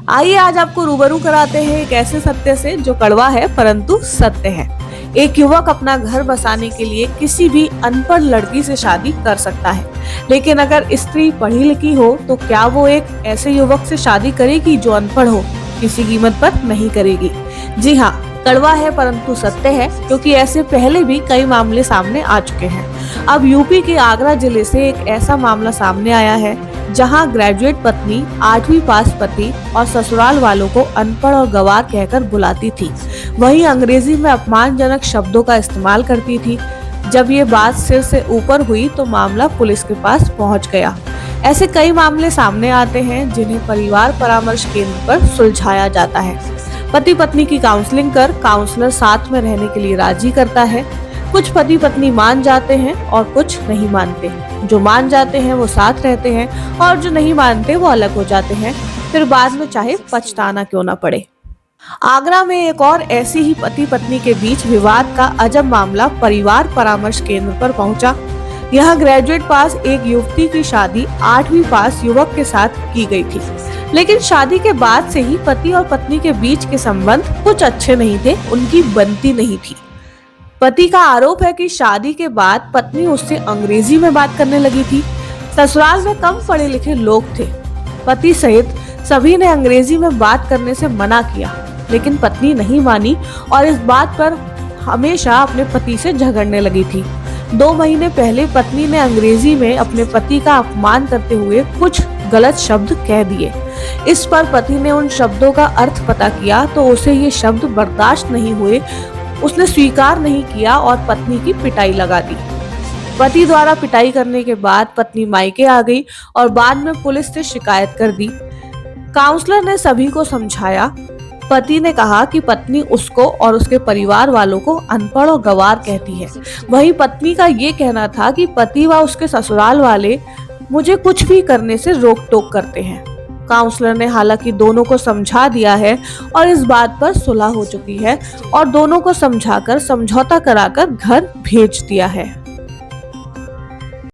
आइए आज आपको रूबरू कराते हैं एक ऐसे सत्य से जो कड़वा है परंतु सत्य है। एक युवक अपना घर बसाने के लिए किसी भी अनपढ़ लड़की से शादी कर सकता है, लेकिन अगर स्त्री पढ़ी लिखी हो तो क्या वो एक ऐसे युवक से शादी करेगी जो अनपढ़ हो? किसी कीमत पर नहीं करेगी। जी हाँ, कड़वा है परंतु सत्य है, क्योंकि ऐसे पहले भी कई मामले सामने आ चुके हैं। अब यूपी के आगरा जिले से एक ऐसा मामला सामने आया है जहां ग्रेजुएट पत्नी 8वीं पास पति और ससुराल वालों को अनपढ़ और गंवार कहकर बुलाती थी, वहीं अंग्रेजी में अपमानजनक शब्दों का इस्तेमाल करती थी। जब ये बात सिर से ऊपर हुई तो मामला पुलिस के पास पहुंच गया। ऐसे कई मामले सामने आते हैं जिन्हें परिवार परामर्श केंद्र पर सुलझाया जाता है। पति पत्नी की काउंसलिंग कर काउंसलर साथ में रहने के लिए राजी करता है। कुछ पति पत्नी मान जाते हैं और कुछ नहीं मानते। जो मान जाते हैं वो साथ रहते हैं और जो नहीं मानते वो अलग हो जाते हैं, फिर बाद में चाहे पछताना क्यों ना पड़े। आगरा में एक और ऐसी ही पति पत्नी के बीच विवाद का अजब मामला परिवार परामर्श केंद्र पर पहुंचा। यहाँ ग्रेजुएट पास एक युवती की शादी 8वीं पास युवक के साथ की गई थी, लेकिन शादी के बाद से ही पति और पत्नी के बीच के संबंध कुछ अच्छे नहीं थे, उनकी बनती नहीं थी। पति का आरोप है कि शादी के बाद पत्नी उससे अंग्रेजी में बात करने लगी थी। ससुराल में कम पढ़े लिखे लोग थे। पति सहित सभी ने अंग्रेजी में बात करने से मना किया, लेकिन पत्नी नहीं मानी और इस बात पर हमेशा अपने पति से झगड़ने लगी थी। 2 महीने पहले पत्नी ने अंग्रेजी में अपने पति का अपमान करते हुए कुछ गलत शब्द कह दिए। इस पर पति ने उन शब्दों का अर्थ पता किया तो उसे ये शब्द बर्दाश्त नहीं हुए। उसने स्वीकार नहीं किया और पत्नी की पिटाई लगा दी। पति द्वारा पिटाई करने के बाद पत्नी मायके आ गई और बाद में पुलिस से शिकायत कर दी। काउंसलर ने सभी को समझाया। पति ने कहा कि पत्नी उसको और उसके परिवार वालों को अनपढ़ और गंवार कहती है। वहीं पत्नी का ये कहना था कि पति व उसके ससुराल वाले मुझे कुछ भी करने से रोक टोक करते हैं। काउंसलर ने हालांकि दोनों को समझा दिया है और इस बात पर सुलह हो चुकी है और दोनों को समझाकर समझौता कराकर घर भेज दिया है।